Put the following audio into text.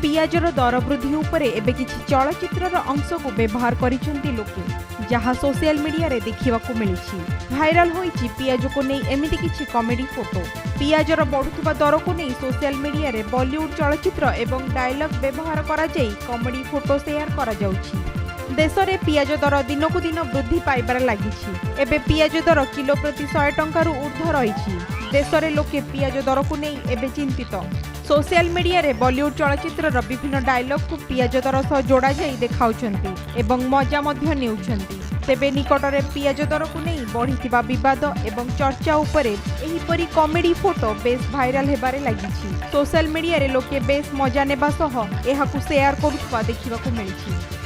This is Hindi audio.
पियाजर दर वृद्धि उपरे एबे किछि चलचित्रर अंश को व्यवहार करिसेंती लोके जहाँ सोशल मीडिया रे देखिबाकू मिलिछि। भाइराल होइछि पियाज को नै एमिति किछि कॉमेडी फोटो। पियाजर बढ़ुवा दर को नै सोशल मीडिया रे बॉलीवुड चलचित्र एवं डायलॉग व्यवहार करा जाई कॉमेडी फोटो शेयर करा जाउछि। देश में पियाज दर दिन को दिन वृद्धि पाइबार लागिछि। एबे पियाज दर किलो प्रति 100 टंकारु ऊर्ध्व रहिछि। देश में लोके पियाज दर को नै एबे चिंतित। सोशल मीडिया रे बॉलीवुड चलचित्र विभिन्न डायलॉग को पियाज दर सह जोड़ा जाई देखाउछंती एवं मजा मध्य नेउछंती। तेबे निकटरे पियाज दर को नै बढ़िथिबा विवाद एवं चर्चा उपरे एहिपरि कॉमेडी फोटो बेस भाइराल हेबारे लागिछि। सोशल मीडिया रे लोके बेस मजा नेबा सह एहाकु शेयर करुवा देखिबाकू मिलिछि।